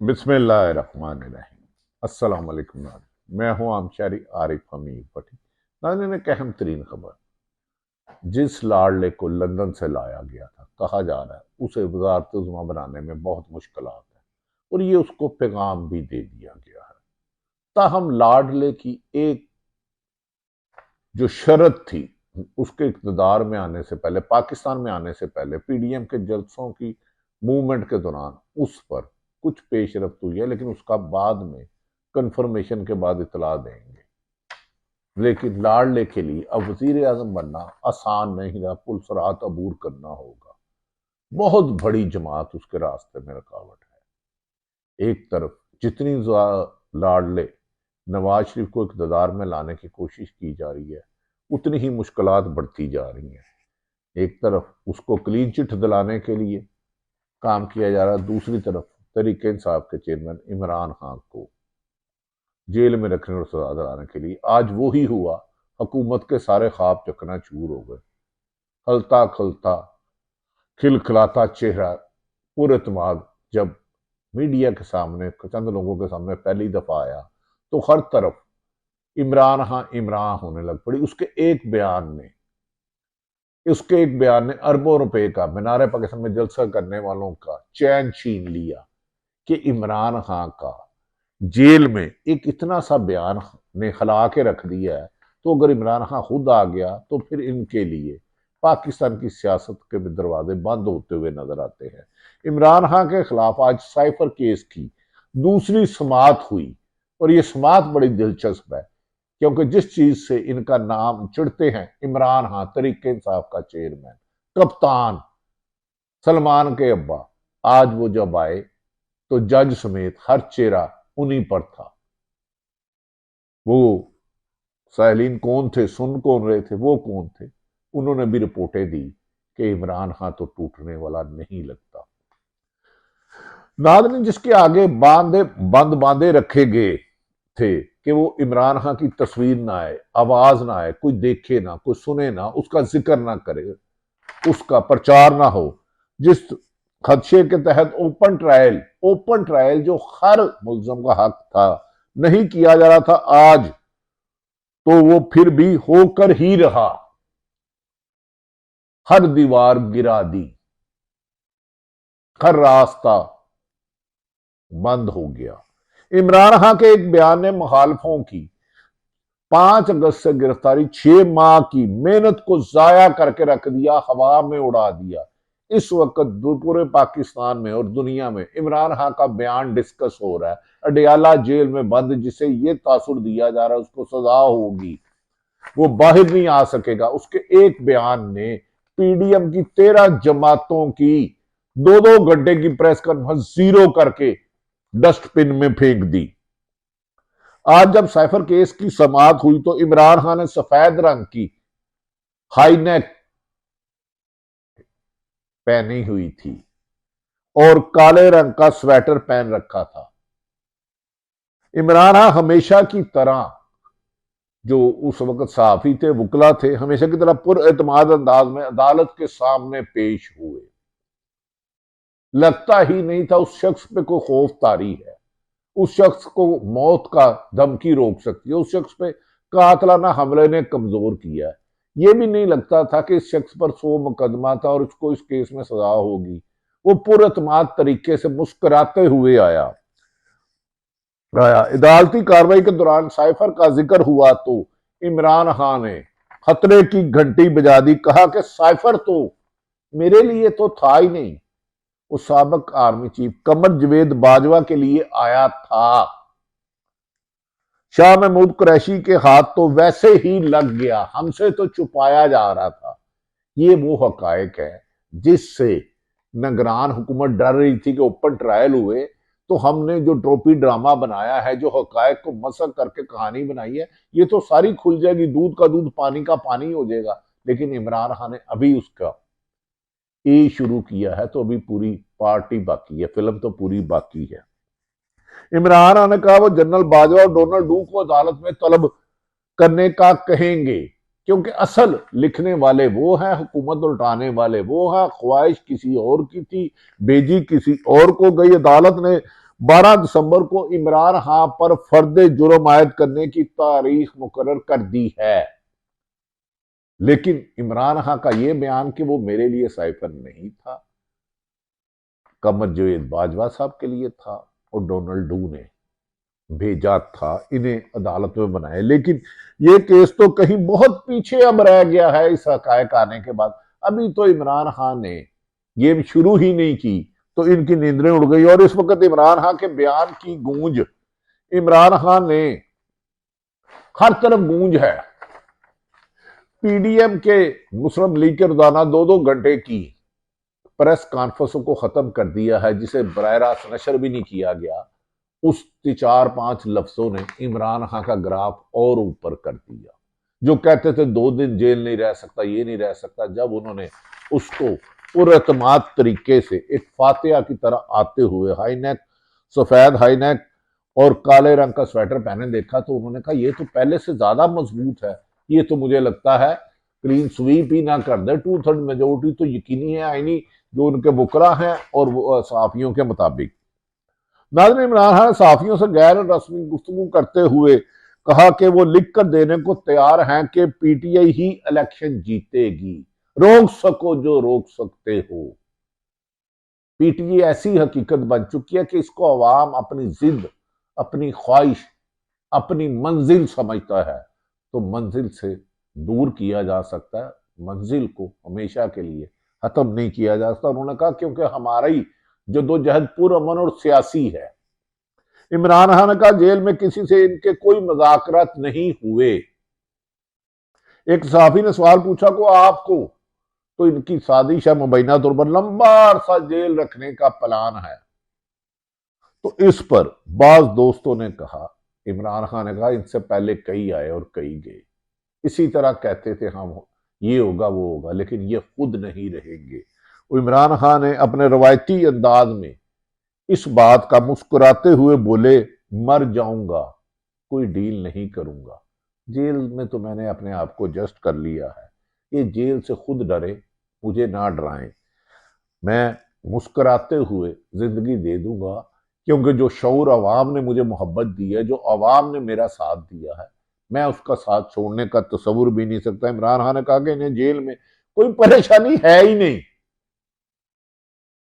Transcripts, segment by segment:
बिस्मिल्लाहिर्रहमानिर्रहीम। अस्सलाम वालेकुम नाज़रीन। मैं हूं आमशारी आरिफ हमीद पटी। नाज़रीन, एक अहम तरीन खबर, जिस लाडले को लंदन से लाया गया था, कहा जा रहा है उसे वज़ारत उज़्मा बनाने में बहुत मुश्किलात है और ये उसको पैगाम भी दे दिया गया है। ताहम लाडले की एक जो शर्त थी, उसके इक़्तिदार में आने से पहले, पाकिस्तान में आने से पहले, पीडीएम के जलसों की मूवमेंट के दौरान उस पर कुछ पेशरफ्त हुई है, लेकिन उसका बाद में कंफर्मेशन के बाद इतला देंगे। लेकिन लाडले के लिए अब वजीर आजम बनना आसान नहीं रहा, पुलसरात अबूर करना होगा। बहुत बड़ी जमात उसके रास्ते में रुकावट है। एक तरफ जितनी लाडले नवाज शरीफ को इक़्तिदार में लाने की कोशिश की जा रही है, उतनी ही मुश्किलात बढ़ती जा रही हैं। एक तरफ उसको क्लीन चिट दिलाने के लिए काम किया जा रहा है, दूसरी तरफ तहरीक इंसाफ के चेयरमैन इमरान खान को जेल में रखने और सजा दिलाने के लिए आज वो ही हुआ। हुकूमत के सारे ख्वाब चकनाचूर हो गए। खलता खलता खिलखिलाता चेहरा पुरएतमाद जब मीडिया के सामने, चंद लोगों के सामने पहली दफा आया, तो हर तरफ इमरान होने लग पड़ी। उसके एक बयान ने अरबों रुपए का मीनार पाकिस्तान में जलसा करने वालों का चैन छीन लिया कि इमरान खान का जेल में एक इतना सा बयान ने हिला के रख दिया है। तो अगर इमरान खान खुद आ गया तो फिर इनके लिए पाकिस्तान की सियासत के भी दरवाजे बंद होते हुए नजर आते हैं। इमरान खान के खिलाफ आज साइफर केस की दूसरी समाअत हुई और ये समाअत बड़ी दिलचस्प है, क्योंकि जिस चीज से इनका नाम चिढ़ते हैं, इमरान खान तहरीक इंसाफ का चेयरमैन, कप्तान, सलमान के अब्बा, आज वो जब आए तो जज समेत हर चेहरा उन्हीं पर था। वो साइलिन कौन थे, सुन कौन रहे थे, वो कौन थे, उन्होंने भी रिपोर्टें दी कि इमरान खान तो टूटने वाला नहीं लगता। नाज़रीन, जिसके आगे बंद बांधे रखे गए थे कि वो इमरान खान की तस्वीर ना आए, आवाज ना आए, कोई देखे ना, कोई सुने ना, उसका जिक्र ना करे, उसका प्रचार ना हो, जिस खदशे के तहत ओपन ट्रायल जो हर मुल्ज़म का हक था, नहीं किया जा रहा था, आज तो वो फिर भी होकर ही रहा। हर दीवार गिरा दी, हर रास्ता बंद हो गया। इमरान खान के एक बयान ने मुखालफों की 5 अगस्त से गिरफ्तारी, 6 माह की मेहनत को जाया करके रख दिया, हवा में उड़ा दिया। इस वक्त पूरे पाकिस्तान में और दुनिया में इमरान खान का बयान डिस्कस हो रहा है। अडियाला जेल में बंद, जिसे ये तासुर दिया जा रहा है उसको सजा होगी, वो बाहर नहीं आ सकेगा। उसके एक बयान ने पीडीएम की 13 जमातों की 2-2 घंटे की प्रेस कॉन्फ्रेंस जीरो करके डस्टबिन में फेंक दी। आज जब साइफर केस की समाअत हुई तो इमरान खान ने सफेद रंग की हाईनेक पहनी हुई थी और काले रंग का स्वेटर पहन रखा था। इमरान खान हमेशा की तरह, जो उस वक्त सहाफी थे, वकला थे, हमेशा की तरह पुरएतमाद अंदाज में अदालत के सामने पेश हुए। लगता ही नहीं था उस शख्स पे कोई खौफ तारी है, उस शख्स को मौत का धमकी रोक सकती है, उस शख्स पे कातलाना हमले ने कमजोर किया है। यह भी नहीं लगता था कि इस शख्स पर 100 मुकदमा था और उसको इस केस में सजा होगी। वो पुरएतमाद तरीके से मुस्कुराते हुए आया। अदालती कार्रवाई के दौरान साइफर का जिक्र हुआ तो इमरान खान ने खतरे की घंटी बजा दी, कहा कि साइफर तो मेरे लिए तो था ही नहीं, वो साबिक आर्मी चीफ कमर जवेद बाजवा के लिए आया था। शाह महमूद कुरैशी के हाथ तो वैसे ही लग गया, हमसे तो छुपाया जा रहा था। ये वो हकायक है जिससे निगरान हुकूमत डर रही थी कि ओपन ट्रायल हुए तो हमने जो ट्रोपी ड्रामा बनाया है, जो हकायक को मसक करके कहानी बनाई है, ये तो सारी खुल जाएगी, दूध का दूध पानी का पानी हो जाएगा। लेकिन इमरान खान ने अभी उसका ए शुरू किया है, तो अभी पूरी पार्टी बाकी है, फिल्म तो पूरी बाकी है। इमरान खान ने कहा वो जनरल बाजवा और डोनाल्ड डू को अदालत में तलब करने का कहेंगे, क्योंकि असल लिखने वाले वो हैं, हुकूमत उल्टाने वाले वो हैं। ख्वाहिश किसी और की थी, भेजी किसी और को गई। अदालत ने 12 दिसंबर को इमरान खान पर फर्द जुर्म आयद करने की तारीख मुकर्रर कर दी है। लेकिन इमरान खान का यह बयान कि वो मेरे लिए साइफर नहीं था, कमर जवेद बाजवा साहब के लिए था और डोनाल्ड डू ने भेजा था, इन्हें अदालत में बनाए। लेकिन ये केस तो कहीं बहुत पीछे अब रह गया है इस हकायक आने के बाद। अभी तो इमरान खान ने गेम शुरू ही नहीं की तो इनकी नींदें उड़ गई। और इस वक्त इमरान खान के बयान की गूंज, इमरान खान ने हर तरफ गूंज है। पीडीएम के मुस्लिम लीग के रोजाना 2-2 घंटे की प्रेस कॉन्फ्रेंसों को खत्म कर दिया है, जिसे बराह रास्त नशर भी नहीं किया गया। उस 4-5 लफ्जों ने इमरान खान का ग्राफ और ऊपर कर दिया। जो कहते थे 2 दिन जेल नहीं रह सकता, ये नहीं रह सकता, जब उन्होंने उसको पुरअतमाद तरीके से एक फातिहा की तरह आते हुए हाई नेक, सफेद हाई नेक और काले रंग का स्वेटर पहने देखा तो उन्होंने कहा ये तो पहले से ज्यादा मजबूत है। ये तो मुझे लगता है क्लीन स्वीप ही ना कर दे, 2/3 मेजोरिटी तो यकीनी है आईनी जो उनके बुकरा हैं और सहाफियों के मुताबिक। नाज़रीन, इमरान खान सहाफियों से गैर रस्मी गुफ्तगू करते हुए कहा कि वो लिख कर देने को तैयार हैं कि पीटीआई ही इलेक्शन जीतेगी, रोक सको जो रोक सकते हो। पीटीआई ऐसी हकीकत बन चुकी है कि इसको अवाम अपनी जिद, अपनी ख्वाहिश, अपनी मंजिल समझता है। तो मंजिल से दूर किया जा सकता है, मंजिल को हमेशा के लिए खत्म नहीं किया जा सकता। उन्होंने कहा क्योंकि हमारी जदोजहद पुरअमन और सियासी है। इमरान खान का जेल में किसी से इनके कोई मुज़ाकरात नहीं हुए। एक सहाफी ने सवाल पूछा को आपको तो इनकी साजिश है, मुबैना तौर पर लंबा अरसा जेल रखने का प्लान है। तो इस पर बाज दोस्तों ने कहा, इमरान खान ने कहा इनसे पहले कई आए और कई गए, इसी तरह कहते थे हम ये होगा वो होगा, लेकिन ये खुद नहीं रहेंगे। इमरान खान ने अपने रवायती अंदाज में इस बात का मुस्कुराते हुए बोले, मर जाऊंगा, कोई डील नहीं करूंगा। जेल में तो मैंने अपने आप को जस्ट कर लिया है, ये जेल से खुद डरे, मुझे ना डराएं। मैं मुस्कुराते हुए जिंदगी दे दूंगा, क्योंकि जो शऊर अवाम ने मुझे मोहब्बत दी है, जो अवाम ने मेरा साथ दिया है, मैं उसका साथ छोड़ने का तस्वुर भी नहीं सकता। इमरान खान ने कहा कि इन्हें जेल में कोई परेशानी है ही नहीं।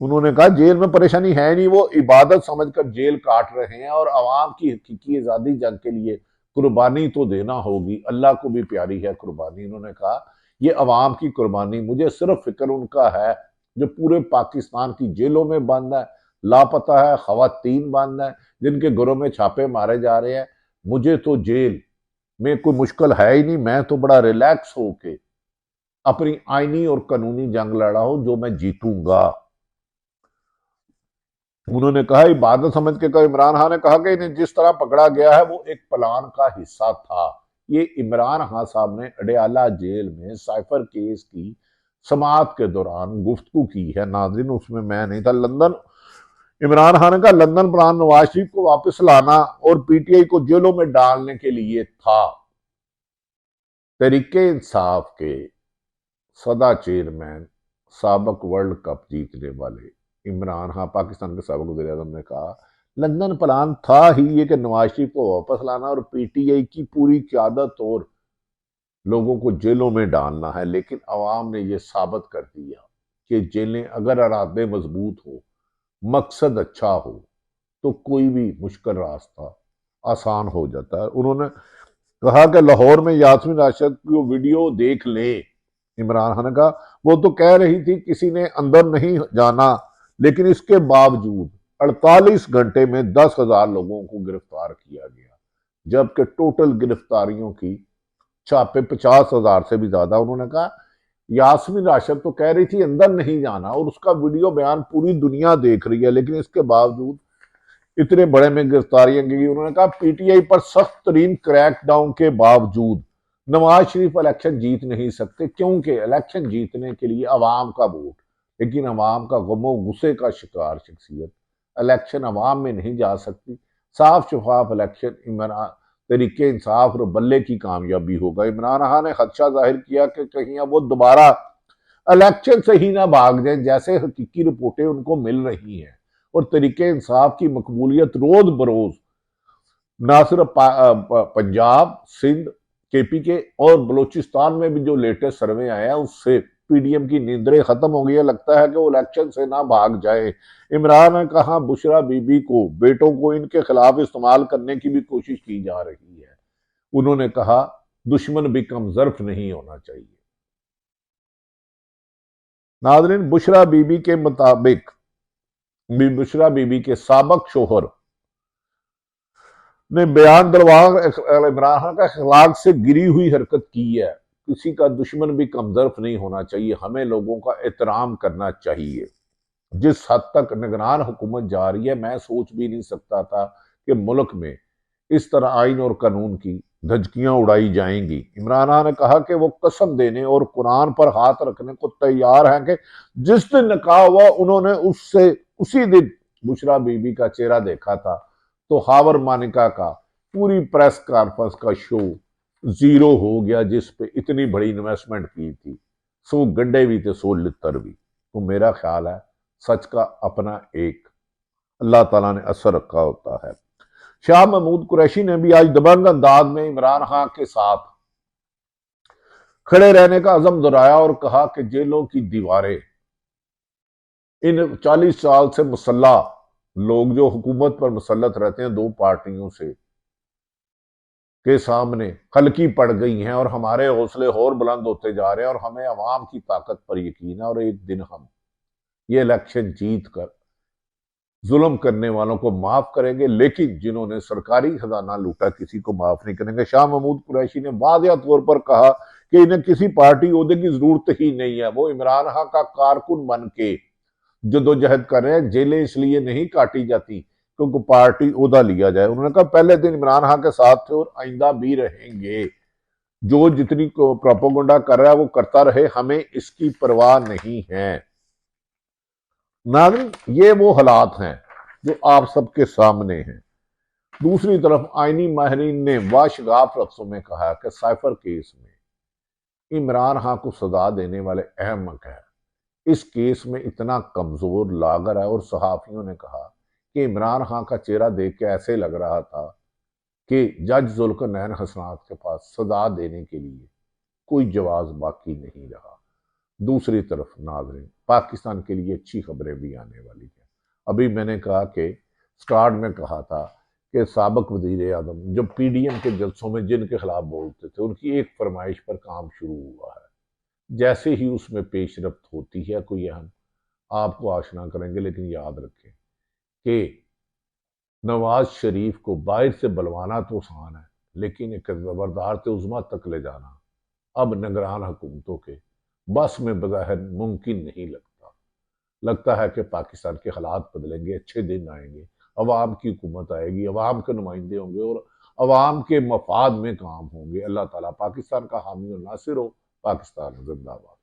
उन्होंने कहा जेल में परेशानी है नहीं, वो इबादत समझकर जेल काट रहे हैं और अवाम की हकीकी आजादी जंग के लिए कुर्बानी तो देना होगी, अल्लाह को भी प्यारी है कुर्बानी। उन्होंने कहा ये अवाम की कुर्बानी, मुझे सिर्फ फिक्र उनका है जो पूरे पाकिस्तान की जेलों में बंद है, लापता है, खवातीन बंद है, जिनके घरों में छापे मारे जा रहे हैं। मुझे तो जेल में कोई मुश्किल है ही नहीं, मैं तो बड़ा रिलैक्स होके अपनी आईनी और कानूनी जंग लड़ा हूं जो मैं जीतूंगा। उन्होंने कहा इबादत समझ के कहा। इमरान खान ने कहा कि इन्हें जिस तरह पकड़ा गया है वो एक प्लान का हिस्सा था। ये इमरान खान साहब ने अडयाला जेल में साइफर केस की समाअत के दौरान गुफ्तगू की है। नाज़रीन, उसमें मैं नहीं था। लंदन, इमरान खान का लंदन प्लान नवाज शरीफ को वापस लाना और पीटीआई को जेलों में डालने के लिए था। तहरीके इंसाफ के सदा चेयरमैन, साबक वर्ल्ड कप जीतने वाले इमरान खान, पाकिस्तान के साबिक वज़ीर-ए-आज़म ने कहा लंदन प्लान था ही ये कि नवाज शरीफ को वापस लाना और पीटीआई की पूरी क़यादत और लोगों को जेलों में डालना है। लेकिन अवाम ने यह साबित कर दिया कि जेलें अगर इरादे मजबूत हो, मकसद अच्छा हो, तो कोई भी मुश्किल रास्ता आसान हो जाता है। उन्होंने कहा कि लाहौर में यास्मीन राशिद की वीडियो देख ले। इमरान खान का वो तो कह रही थी किसी ने अंदर नहीं जाना, लेकिन इसके बावजूद 48 घंटे में 10,000 लोगों को गिरफ्तार किया गया, जबकि टोटल गिरफ्तारियों की छापे 50,000 से भी ज्यादा। उन्होंने कहा यास्मीन राशिद तो कह रही थी अंदर नहीं जाना और उसका वीडियो बयान पूरी दुनिया देख रही है, लेकिन इसके बावजूद इतने बड़े में गिरफ्तारियां की। उन्होंने कहा पीटीआई पर सख्त तरीन क्रैकडाउन के बावजूद नवाज शरीफ इलेक्शन जीत नहीं सकते, क्योंकि इलेक्शन जीतने के लिए अवाम का वोट, लेकिन अवाम का गमो गुस्से का शिकार शख्सियत इलेक्शन अवाम में नहीं जा सकती। साफ शफाफ इलेक्शन इमरान तरीके इंसाफ और बल्ले की कामयाबी होगा। इमरान खान ने खदशा जाहिर किया कि कहीं वो दोबारा इलेक्शन से ही ना भाग जाए, जैसे हकीकी रिपोर्टें उनको मिल रही हैं और तरीके इंसाफ की मकबूलियत रोज बरोज ना सिर्फ पंजाब, सिंध, केपी के और बलूचिस्तान में भी जो लेटेस्ट सर्वे आया है उससे पीडीएम की नींदरें खत्म हो गई है। लगता है कि वो इलेक्शन से ना भाग जाए। इमरान ने कहा बुशरा बीबी को, बेटों को इनके खिलाफ इस्तेमाल करने की भी कोशिश की जा रही है। उन्होंने कहा दुश्मन भी कम ज़र्फ नहीं होना चाहिए। नादरीन, बुशरा बीबी के मुताबिक बुशरा बीबी के साबक शोहर ने बयान दरबार इमरान खान का अखलाक से गिरी हुई हरकत की है। किसी का दुश्मन भी कमजर्फ नहीं होना चाहिए, हमें लोगों का एहतराम करना चाहिए। जिस हद तक निगरान हुकूमत जा रही है, मैं सोच भी नहीं सकता था कि मुल्क में इस तरह आइन और कानून की धजकियां उड़ाई जाएंगी। इमरान खान ने कहा कि वो कसम देने और कुरान पर हाथ रखने को तैयार हैं कि जिस दिन निकाह हुआ उन्होंने उससे उसी दिन बुशरा बीबी का चेहरा देखा था। तो हावर मानिका का पूरी प्रेस कॉन्फ्रेंस का शो जीरो हो गया, जिस पे इतनी बड़ी इन्वेस्टमेंट की थी। 100 गड्ढे भी थे, 100 लितर भी। तो मेरा ख्याल है सच का अपना एक अल्लाह ताला ने असर रखा होता है। शाह महमूद कुरैशी ने भी आज दबंग अंदाज में इमरान खान के साथ खड़े रहने का अज़म दोहराया और कहा कि जेलों की दीवारें इन 40 साल से मुसल्लह लोग जो हुकूमत पर मुसल्लत रहते हैं दो पार्टियों से के सामने हल्की पड़ गई हैं और हमारे हौसले और बुलंद होते जा रहे हैं और हमें अवाम की ताकत पर यकीन है और एक दिन हम ये इलेक्शन जीत कर जुल्म करने वालों को माफ करेंगे, लेकिन जिन्होंने सरकारी खजाना लूटा किसी को माफ नहीं करेंगे। शाह महमूद कुरैशी ने वादिया तौर पर कहा कि इन्हें किसी पार्टी ओहदे की जरूरत ही नहीं है। वो इमरान खान का कारकुन बन के जदोजहद कर रहे हैं। जेलें इसलिए नहीं काटी जाती क्योंकि पार्टी ओहदा लिया जाए। उन्होंने कहा पहले दिन इमरान खान के साथ थे और आइंदा भी रहेंगे। जो जितनी प्रोपोगंडा कर रहा है वो करता रहे, हमें इसकी परवाह नहीं है। नाज़रीन, ये वो हालात हैं जो आप सबके सामने हैं। दूसरी तरफ आईनी माहरीन ने वाशगाफ लफ्जों में कहा कि साइफर केस में इमरान खान को सजा देने वाले अहमक है। इस केस में इतना कमजोर लागर है और सहाफियों ने कहा कि इमरान खान का चेहरा देख के ऐसे लग रहा था कि जज जुल्करनैन हसनात के पास सजा देने के लिए कोई जवाब बाकी नहीं रहा। दूसरी तरफ नाज़रीन, पाकिस्तान के लिए अच्छी खबरें भी आने वाली हैं। अभी मैंने कहा कि स्टार्ट में कहा था कि साबिक वज़ीर आज़म जब पीडीएम के जलसों में जिनके खिलाफ बोलते थे उनकी एक फरमाइश पर काम शुरू हुआ है। जैसे ही उसमें पेशरफ्त होती है कोई अहम, आपको आशना करेंगे। लेकिन याद रखें कि नवाज शरीफ को बाहर से बुलवाना तो आसान है, लेकिन एक ज़बरदस्त उज़्मा तक ले जाना अब निगरान हुकूमतों के बस में बज़ाहिर मुमकिन नहीं लगता। लगता है कि पाकिस्तान के हालात बदलेंगे, अच्छे दिन आएंगे, अवाम की हुकूमत आएगी, अवाम के नुमाइंदे होंगे और अवाम के मफाद में काम होंगे। अल्लाह ताला पाकिस्तान का हामी और नासिर हो। पाकिस्तान जिंदाबाद।